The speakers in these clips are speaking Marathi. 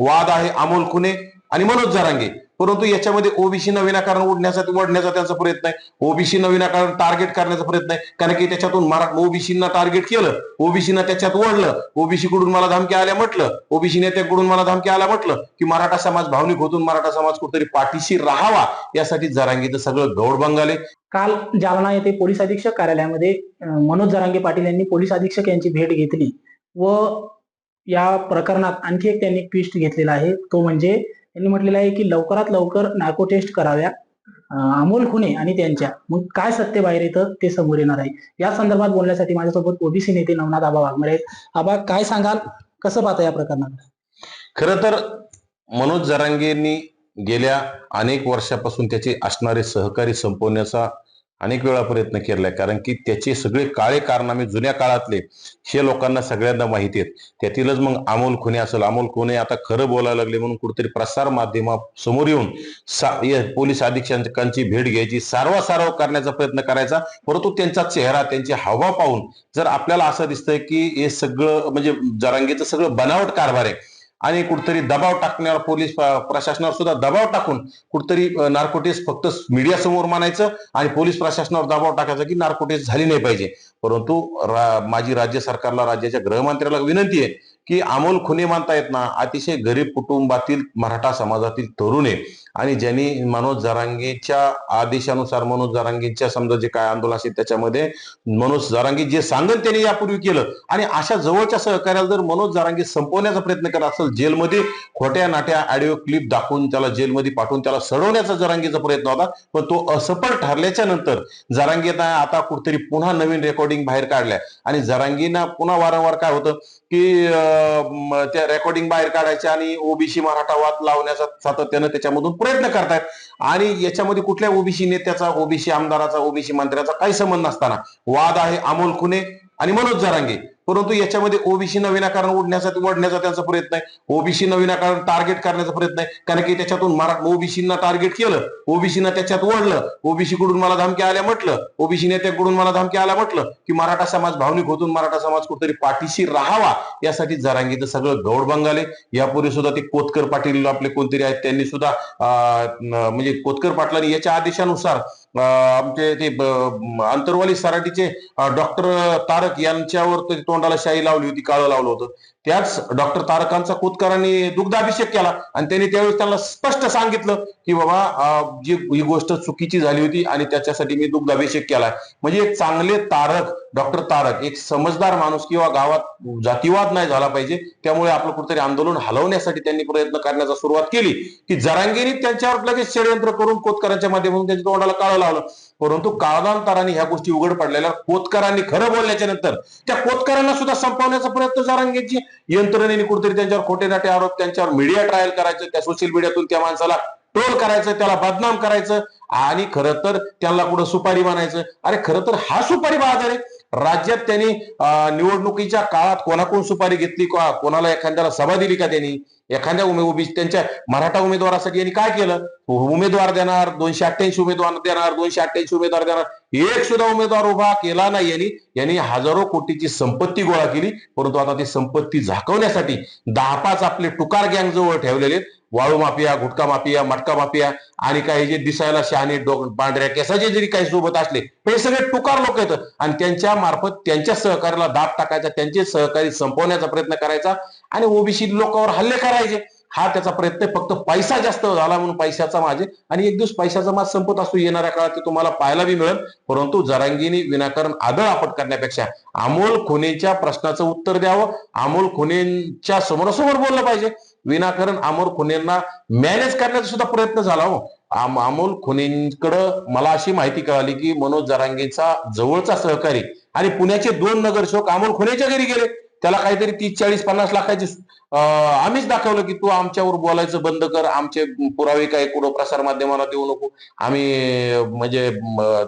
वाद आहे अमोल खुने आणि मनोज जरांगे. परंतु याच्यामध्ये ओबीसी विनाकारण वडण्याचा त्यांचा प्रयत्न आहे. ओबीसी विनाकारण टार्गेट करण्याचा प्रयत्न आहे. कारण की त्याच्यातून ओबीसींना टार्गेट केलं, ओबीसीना त्याच्यात ओढलं, ओबीसी कडून मला धमकी आल्या म्हटलं, ओबीसी नेत्याकडून मला धमकी आल्या म्हटलं की मराठा समाज भावनिक होतून मराठा समाज कुठेतरी पाठीशी राहावा यासाठी जरांगेचं सगळं गौड बंगाले. काल जालना येथे पोलीस अधीक्षक कार्यालयामध्ये मनोज जरांगे पाटील यांनी पोलीस अधीक्षक यांची भेट घेतली व या प्रकरणात आणखी एक त्यांनी ट्विस्ट घेतलेला आहे. तो म्हणजे त्यांनी म्हटलेलं आहे की लवकरात लवकर नार्को टेस्ट कराव्या अमोल खुने आणि त्यांच्या. मग काय सत्य बाहेर येतं ते समोर येणार आहे. या संदर्भात बोलण्यासाठी माझ्यासोबत ओबीसी नेते नवनाथ आबा वाघमारे आहेत. आबा, काय सांगाल, कसं पाहता या प्रकरणात? खरं तर मनोज जरांगेंनी गेल्या अनेक वर्षापासून त्याचे असणारे सहकारी संपवण्याचा अनेक वेळा प्रयत्न केलाय. कारण की त्याचे सगळे काळे कारनामे जुन्या काळातले हे लोकांना सगळ्यांना माहिती आहेत. त्यातीलच मग अमोल खुने असेल, अमोल खुने आता खरं बोलायला लागले म्हणून कुठेतरी प्रसार माध्यमासमोर येऊन पोलीस अधीक्षकांची भेट घ्यायची, सारवासारव करण्याचा प्रयत्न करायचा. परंतु त्यांचा चेहरा, त्यांचे हावभाव पाहून जर आपल्याला असं दिसतंय की हे सगळं म्हणजे जरांगेचं सगळं बनावट कारभार आहे आणि कुठतरी दबाव टाकण्यावर पोलीस प्रशासनावर सुद्धा दबाव टाकून कुठतरी नार्कोटिक्स फक्त मीडिया समोर मानायचं आणि पोलीस प्रशासनावर दबाव टाकायचा की नार्कोटिक्स झाली नाही पाहिजे. परंतु माझी राज्य सरकारला, राज्याच्या गृहमंत्र्याला विनंती आहे की अमोल खुने मानता येत ना अतिशय गरीब कुटुंबातील मराठा समाजातील तरुण आहे आणि ज्यांनी मनोज जरांगेच्या आदेशानुसार, मनोज जरांगेच्या समजा जे काय आंदोलन असेल त्याच्यामध्ये मनोज जरांगे जे सांगेल त्यांनी यापूर्वी केलं आणि अशा जवळच्या सहकार्याला जर मनोज जरांगे संपवण्याचा प्रयत्न करत असेल, जेलमध्ये खोट्या नाट्या ऑडिओ क्लिप दाखवून त्याला जेलमध्ये पाठवून त्याला सडवण्याचा जरांगेचा प्रयत्न होता. पण तो असफल ठरल्याच्या नंतर जरांगेनं आता कुठेतरी पुन्हा नवीन रेकॉर्डिंग बाहेर काढल्या आणि जरांगेनं पुन्हा वारंवार काय होतं की त्या रेकॉर्डिंग बाहेर काढायच्या आणि ओबीसी मराठा वाद लावण्याचा सातत्यानं त्याच्यामधून प्रयत्न करतायत. आणि याच्यामध्ये कुठल्या ओबीसी नेत्याचा, ओबीसी आमदाराचा, ओबीसी मंत्र्याचा काही संबंध नसताना वाद आहे अमोल खुने आणि मनोज जरांगे. परंतु याच्यामध्ये ओबीसी विनाकारण वडण्याचा त्यांचा प्रयत्न आहे. ओबीसी विनाकारण टार्गेट करण्याचा प्रयत्न आहे. कारण की त्याच्यातून ओबीसींना टार्गेट केलं, ओबीसीना त्याच्यात ओढलं, ओबीसी कडून मला धमकी आल्या म्हटलं, ओबीसी नेत्याकडून मला धमकी आल्या म्हटलं की मराठा समाज भावनिक होतून मराठा समाज कुठेतरी पाठीशी राहावा यासाठी जरांगेचं सगळं गौड बंगाले. यापूर्वी सुद्धा ते कोतकर पाटील आपले कोणतरी आहेत, त्यांनी सुद्धा म्हणजे कोतकर पाटलांनी याच्या आदेशानुसार आमचे ते अंतरवाली सराटीचे डॉक्टर तारक यांच्यावर तोंडाला शाई लावली होती, काळं लावलं होतं. त्याच डॉक्टर तारकांचा कोतकरांनी दुग्धाभिषेक केला आणि त्यांनी त्यावेळेस त्यांना स्पष्ट सांगितलं की बाबा जी ही गोष्ट चुकीची झाली होती आणि त्याच्यासाठी मी दुग्धाभिषेक केलाय. म्हणजे एक चांगले तारक, डॉक्टर तारक एक समजदार माणूस किंवा गावात जातीवाद नाही झाला पाहिजे, त्यामुळे आपलं कुठेतरी आंदोलन हलवण्यासाठी त्यांनी प्रयत्न करण्याचा सुरुवात केली की जरांगेनी त्यांच्यावर लगेच षडयंत्र करून कोतकरांच्या माध्यमातून त्यांच्या तोंडाला काळं लावलं. परंतु कालांतराने ह्या गोष्टी उघड पडलेल्या कोतकरांनी खरं बोलल्याच्या नंतर त्या कोतकरांना सुद्धा संपवण्याचा प्रयत्न जरांगेची यंत्रणेने कुठेतरी त्यांच्यावर खोटे नाटे आरोप, त्यांच्यावर मीडिया ट्रायल करायचं, त्या सोशल मीडियातून त्या माणसाला ट्रोल करायचं, त्याला बदनाम करायचं आणि खरं तर त्यांना कुठं सुपारी बनायचं. अरे खरं तर हा सुपारी बाजार आहे. राज्यात त्यांनी निवडणुकीच्या काळात कोणाकोण सुपारी घेतली, कोणाला एखाद्याला सभा दिली का? त्यांनी एखाद्या त्यांच्या मराठा उमेदवारासाठी यांनी काय केलं? उमेदवार देणार, 288 उमेदवार देणार, 288 उमेदवार देणार, एक सुद्धा उमेदवार उभा केला नाही. यांनी हजारो कोटीची संपत्ती गोळा केली. परंतु आता ती संपत्ती झाकवण्यासाठी 10-5 आपले टुकार गँग जवळ ठेवलेले, वाळू माफिया, गुटखा माफिया, मटका माफिया आणि काही जे दिसायला शहाणे पांढऱ्या केसाचे जरी काही सोबत असले, हे सगळे टुकार लोक आहेत आणि त्यांच्या मार्फत त्यांच्या सहकार्याला दाब टाकायचा, त्यांचे सहकारी संपवण्याचा प्रयत्न करायचा आणि ओबीसी लोकांवर हल्ले करायचे. हा त्याचा प्रयत्न. फक्त पैसा जास्त झाला म्हणून पैशाचा माझे आणि एक दिवस पैशाचा माज संपत असतो, येणाऱ्या काळात ते तुम्हाला पाहायला बी मिळेल. परंतु जरांगेंनी विनाकारण आदळ आपट करण्यापेक्षा अमोल खुनेच्या प्रश्नाचं उत्तर द्यावं, अमोल खुनेच्या समोरासमोर बोललं पाहिजे. विनाकारण अमोल खुनेंना मॅनेज करण्याचा सुद्धा प्रयत्न झाला हो. अमोल खुनेंकडं मला अशी माहिती कळाली की मनोज जरांगेचा जवळचा सहकारी आणि पुण्याचे 2 नगरसेवक अमोल खुनेच्या घरी गेले. त्याला काहीतरी 30-40-50 लाखाची आम्हीच दाखवलं की तू आमच्यावर बोलायचं बंद कर, आमचे पुरावे काय कुठं प्रसार माध्यमाला देऊ नको, आम्ही म्हणजे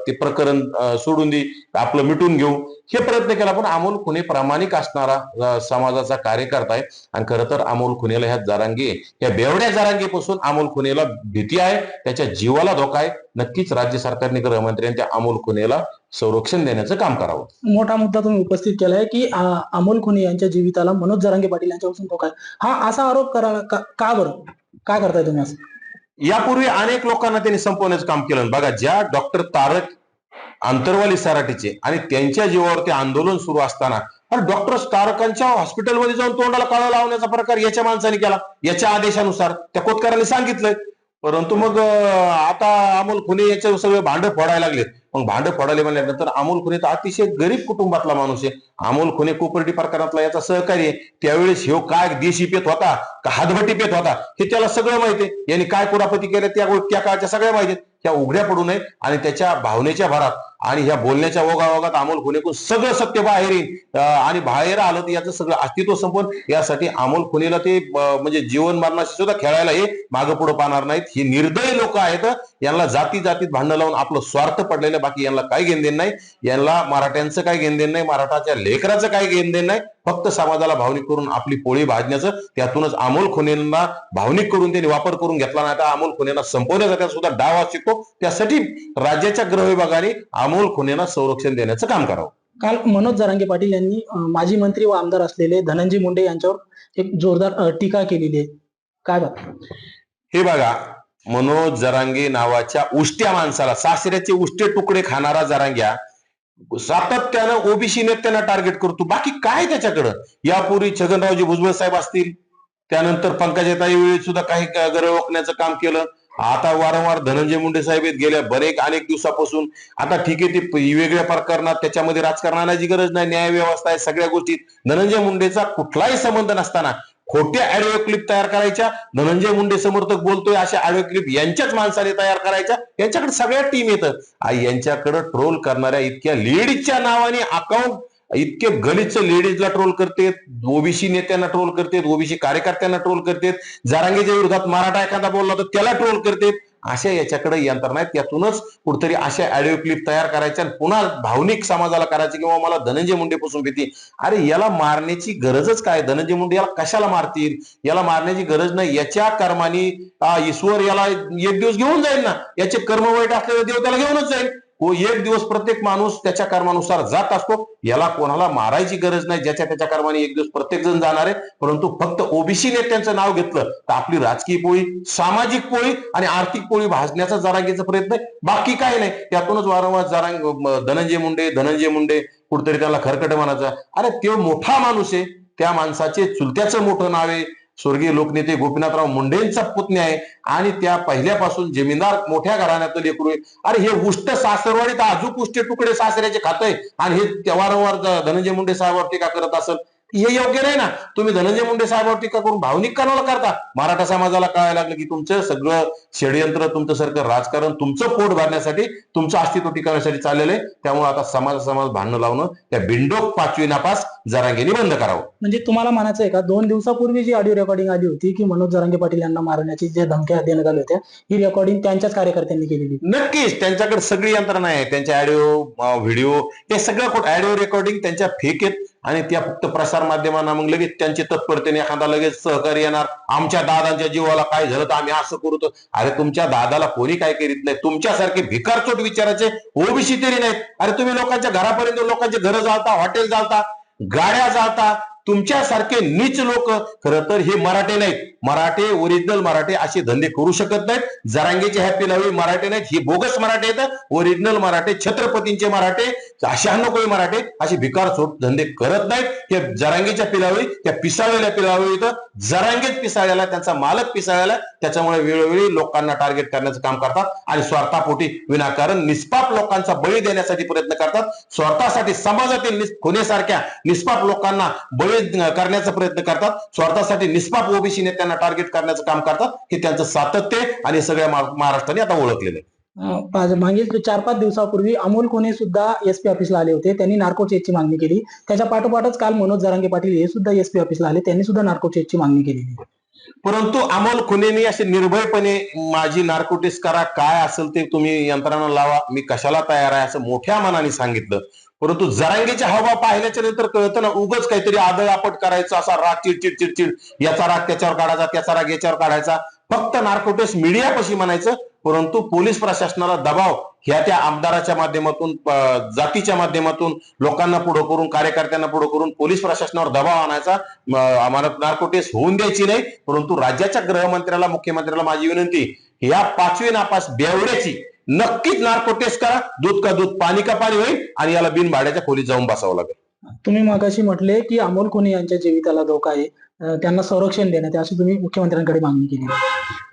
ते प्रकरण सोडून दे, आपलं मिटून घेऊ, हे प्रयत्न केला. पण अमोल खुने प्रामाणिक असणारा समाजाचा कार्यकर्ता आहे आणि खरं तर अमोल खुनेला ह्या जरांगे, या बेवड्या जरांगेपासून अमोल खुनेला भीती आहे, त्याच्या जीवाला धोका आहे. नक्कीच राज्य सरकारने, गृहमंत्र्यांनी त्या अमोल खुनेला संरक्षण देण्याचं काम करावं. मोठा मुद्दा तुम्ही उपस्थित केलाय की अमोल खुने यांच्या जीविताला मनोज जरांगे पाटील यांच्यापासून धोका आहे. हा असा आरोप करा का बरं, का करताय तुम्ही असं? यापूर्वी अनेक लोकांना त्यांनी संपवण्याचं काम केलं. बघा, ज्या डॉक्टर तारक अंतरवाली सराटीचे आणि त्यांच्या जीवावरती आंदोलन सुरू असताना डॉक्टर तारकांच्या हॉस्पिटलमध्ये जाऊन तोंडाला काळा लावण्याचा प्रकार याच्या माणसाने केला, याच्या आदेशानुसार त्या कोतकरांनी सांगितलंय. परंतु मग आता अमोल खुने याच्या सगळे भांड फोडायला लागलेत. मग भांड फोडायला म्हणल्यानंतर अमोल खुने तर अतिशय गरीब कुटुंबातला माणूस आहे. अमोल खुने कोपर्डी प्रकारातला याचा सहकारी आहे. त्यावेळेस ह्यो काय देशी पेत होता का हातभट्टी पेत होता हे त्याला सगळं माहिती आहे. यांनी काय कुरापती केल्या त्या काळच्या सगळ्या माहिती आहेत. त्या उघड्या पडू नये आणि त्याच्या भावनेच्या भरात आणि ह्या बोलण्याच्या ओघाओघात अमोल खुनेकडून सगळं सत्य बाहेर येईल आणि बाहेर आलं तर याचं सगळं अस्तित्व संपवून यासाठी अमोल खुनेला ते म्हणजे जीवन मरणाशी सुद्धा खेळायला हे मागं पुढे पाहणार नाहीत. ही निर्दयी लोक आहेत. यांना जाती जातीत भांडण लावून आपलं स्वार्थ पडलेलं, बाकी यांना काही घेणदेण नाही. यांना मराठ्यांचं काही घेणदेण नाही, मराठाच्या लेकराचं काही घेणदेण नाही. फक्त समाजाला भावनिक करून आपली पोळी भाजण्याचं. त्यातूनच अमोल खुनेंना भावनिक करून त्यांनी वापर करून घेतला नाही तर अमोल खुनेंना संपवण्याचा सुद्धा डाव शिकतो. त्यासाठी राज्याच्या गृह विभागाने अमोल खुनेंना संरक्षण देण्याचं काम करावं. काल मनोज जरांगे पाटील यांनी माजी मंत्री व आमदार असलेले धनंजय मुंडे यांच्यावर एक जोरदार टीका केलेली आहे. काय बात? हे बघा, मनोज जरांगे नावाच्या उष्ट्या माणसाला, सासऱ्याचे उष्ट्य तुकडे खाणारा जरांग्या सातत्यानं ओबीसी नेत्यांना टार्गेट करतो. बाकी काय त्याच्याकडं? यापूर्वी छगनरावजी भुजबळ साहेब असतील, त्यानंतर पंकजाताई वेळी सुद्धा काही गरळ ओकण्याचं काम केलं. आता वारंवार धनंजय मुंडे साहेब गेल्या अनेक दिवसापासून. आता ठीक आहे, ते वेगळ्या प्रकरणात त्याच्यामध्ये राजकारण आणायची गरज नाही, न्याय व्यवस्था आहे, सगळ्या गोष्टीत धनंजय मुंडेचा कुठलाही संबंध नसताना खोट्या ऑडिओ क्लिप तयार करायच्या. धनंजय मुंडे समर्थक बोलतोय अशा ऑडिओ क्लिप यांच्याच माणसाने तयार करायच्या. यांच्याकडे सगळ्या टीम येतं. यांच्याकडे ट्रोल करणाऱ्या इतक्या लेडीजच्या नावाने अकाउंट, इतके गलिच्छ लेडीजला ट्रोल करतेत, ओबीसी नेत्यांना ट्रोल करतेत, ओबीसी कार्यकर्त्यांना ट्रोल करतेत, जरांगेच्या विरोधात मराठा एखादा बोलला तर त्याला ट्रोल करतेत. अशा याच्याकडे यंत्रणा आहेत. त्यातूनच कुठेतरी अशा ऑडिओ क्लिप तयार करायच्या आणि पुन्हा भावनिक समाजाला करायचे किंवा मला धनंजय मुंडे पासून भीती. अरे याला मारण्याची गरजच काय? धनंजय मुंडे याला कशाला मारतील? याला मारण्याची गरज नाही. याच्या कर्मानी ईश्वर याला एक दिवस घेऊन जाईल ना. याचे कर्म वाईट असलेले देव त्याला घेऊनच जाईल. एक दिवस प्रत्येक माणूस त्याच्या कर्मानुसार जात असतो. याला कोणाला मारायची गरज नाही. ज्याच्या त्याच्या कर्माने एक दिवस प्रत्येक जण जाणार आहे. परंतु फक्त ओबीसी नेत्यांचं नाव घेतलं तर आपली राजकीय पोळी, सामाजिक पोळी आणि आर्थिक पोळी भाजण्याचा जरांगेचा प्रयत्न आहे, बाकी काही नाही. त्यातूनच वारंवार धनंजय मुंडे कुठेतरी त्याला खरकट म्हणायचं. अरे तो मोठा माणूस आहे, त्या माणसाचे चुलत्याचं मोठं नाव आहे. स्वर्गीय लोकनेते गोपीनाथराव मुंडेंचा पुतण्या आहे आणि त्या पहिल्यापासून जमीनदार मोठ्या घराण्यातलं लेकरू आहे. अरे हे उष्ट सासरवाडीत अजून उष्टे तुकडे सासऱ्याचे खातंय आणि हे वारंवार धनंजय मुंडे साहेबांवर टीका करत असेल, हे योग्य नाही ना. तुम्ही धनंजय मुंडे साहेबांवर टीका करून भावनिक कणाला करता. मराठा समाजाला कळायला लागलं की तुमचं सगळं षडयंत्र, तुमचं सरकार राजकारण, तुमचं पोट भरण्यासाठी, तुमचं अस्तित्व टिकवण्यासाठी चाललेलं आहे. त्यामुळे आता समाज भांडणं लावणं त्या बिंडोक पाचवी नापास जरांगेंनी बंद करावं. म्हणजे तुम्हाला म्हणायचं आहे का, 2 दिवसापूर्वी जी ऑडिओ रेकॉर्डिंग आली होती की मनोज जरांगे पाटील यांना मारण्याची जे धमक्या देण्यात आल्या होत्या, ही रेकॉर्डिंग त्यांच्याच कार्यकर्त्यांनी केलेली? नक्कीच त्यांच्याकडे सगळी यंत्रणा आहे. त्यांच्या ऑडिओ, व्हिडिओ हे सगळं ऑडिओ रेकॉर्डिंग त्यांच्या फेक आहेत आणि त्या फक्त प्रसार माध्यमांना मग लगेच त्यांची तत्परतेने एखादा लगेच सहकारी येणार. आमच्या दादांच्या जीवाला काय झालं तर आम्ही असं करू. अरे तुमच्या दादाला कोणी काय करीत नाही. तुमच्यासारखे भिकारचोट विचाराचे ओबीसी तरी नाहीत. अरे तुम्ही लोकांच्या घरापर्यंत लोकांचे घरं जाळता, हॉटेल जाळता, गाड्या जाळता. तुमच्यासारखे नीच लोक खरं तर हे मराठे नाहीत. मराठे, ओरिजिनल मराठे असे धंदे करू शकत नाहीत. जरांगेचे हॅपी लावी मराठे नाहीत, ही बोगस मराठे आहेत. ओरिजिनल मराठे, छत्रपतींचे मराठे, 96 मराठे असे भिकार चोट धंदे करत नाहीत. हे जरांगेच्या पिलावळी, त्या पिसाळलेल्या पिलावळी इथं जरांगेच पिसाळलेला, त्यांचा मालक पिसाळलेला. त्याच्यामुळे वेळोवेळी लोकांना टार्गेट करण्याचं काम करतात आणि स्वार्थापोटी विनाकारण निष्पाप लोकांचा बळी देण्यासाठी प्रयत्न करतात. स्वार्थासाठी समाजातील खुनेसारख्या निष्पाप लोकांना बळी करण्याचा प्रयत्न करतात. स्वार्थासाठी निष्पाप ओबीसी नेत्यांना टार्गेट करण्याचं काम करतात. हे त्यांचं सातत्य आणि सगळ्या महाराष्ट्राने आता ओळखलेलं आहे. मागील 4-5 दिवसापूर्वी अमोल कोणे सुद्धा एसपी ऑफिसला आले होते. त्यांनी नार्को चेकची मागणी केली. त्याच्या पाठोपाठच काल मनोज जरांगे पाटील हे सुद्धा एसपी ऑफिसला आले. त्यांनी सुद्धा नार्को चेकची मागणी केली. परंतु अमोल खुनेंनी असे निर्भयपणे माझी नार्कोटिक्स करा, काय असेल ते तुम्ही यंत्रणा लावा, मी कशाला तयार आहे असं मोठ्या मनाने सांगितलं. परंतु जरांगेचे हावभाव पाहिल्याच्या नंतर कळतं ना, उगाच काहीतरी आदळआपट करायचं, असा राग, चिडचिड, याचा राग त्याच्यावर काढायचा, त्याचा राग याच्यावर काढायचा. फक्त नार्कोटिक्स मीडियापाशी म्हणायचं. परंतु पोलीस प्रशासनाला दबाव ह्या त्या आमदाराच्या माध्यमातून जातीच्या माध्यमातून लोकांना पुढे करून कार्यकर्त्यांना पुढे करून पोलीस प्रशासनावर दबाव आणायचा, आम्हाला नार्को टेस्ट होऊन द्यायची नाही. परंतु राज्याच्या गृहमंत्र्याला मुख्यमंत्र्याला माझी विनंती, या 5वी नापास बेवड्याची नक्कीच नार्को टेस्ट करा. दूध का दूध पाणी का पाणी होईल आणि याला बिनभाड्याच्या खोलीत जाऊन बसावं लागेल. तुम्ही मगाशी म्हटले की अमोल कोणी यांच्या जीविताला धोका आहे, त्यांना संरक्षण देण्यात अशी तुम्ही मुख्यमंत्र्यांकडे मागणी केली.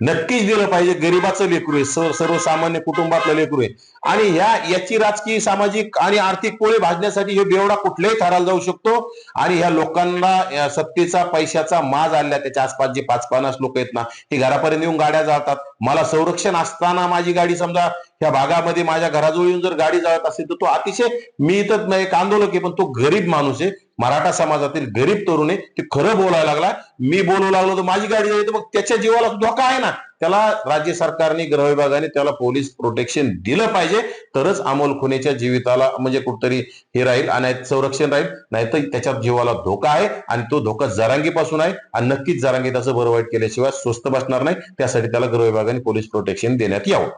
नक्कीच दिलं पाहिजे. गरीबाचं लेकरू आहे, सर्वसामान्य कुटुंबातलं लेकरू आहे आणि याची राजकीय सामाजिक आणि आर्थिक पोळे भाजण्यासाठी हे बेवडा कुठल्याही थराला जाऊ शकतो. आणि ह्या लोकांना सत्तेचा पैशाचा माज आलेला, त्याच्या आसपास जे 5-50 लोक आहेत ना, हे घरापर्यंत येऊन गाड्या जाळतात. मला संरक्षण असताना माझी गाडी समजा ह्या भागामध्ये माझ्या घराजवळ येऊन जर गाडी जाळत असेल तर तो अतिशय, मी तर एक आंदोलक आहे पण तो गरीब माणूस आहे, मराठा समाजातील गरीब तरुण आहे, ते खरं बोलायला लागला. मी बोलू लागलो तर माझी गाडी जाईल तर मग त्याच्या जीवाला धोका आहे ना. त्याला राज्य सरकारने, गृह विभागाने त्याला पोलीस प्रोटेक्शन दिलं पाहिजे, तरच अमोल खुनेच्या जीविताला म्हणजे कुठतरी हे राहील आणि संरक्षण राहील. नाहीतर त्याच्या जीवाला धोका आहे आणि तो धोका जरांगीपासून आहे आणि नक्कीच जरांगी त्याचं बरं वाईट केल्याशिवाय स्वस्त बसणार नाही. त्यासाठी त्याला गृह विभागाने पोलीस प्रोटेक्शन देण्यात यावं.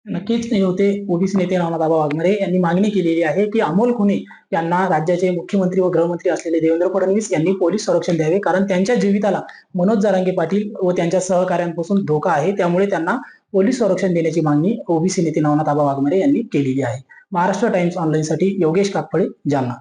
नक्कीच नाही होते. ओबीसी नेते रामदास वाघमारे यांनी मागणी केलेली आहे की अमोल खुने यांना राज्याचे मुख्यमंत्री व गृहमंत्री असलेले देवेंद्र फडणवीस यांनी पोलीस संरक्षण द्यावे, कारण त्यांच्या जीविताला मनोज जरांगे पाटील व त्यांच्या सहकाऱ्यांपासून धोका आहे. त्यामुळे त्यांना पोलीस संरक्षण देण्याची मागणी ओबीसी नेते नवनाथ वाघमारे यांनी केलेली आहे. महाराष्ट्र टाइम्स ऑनलाईन साठी योगेश काकफळे, जालना.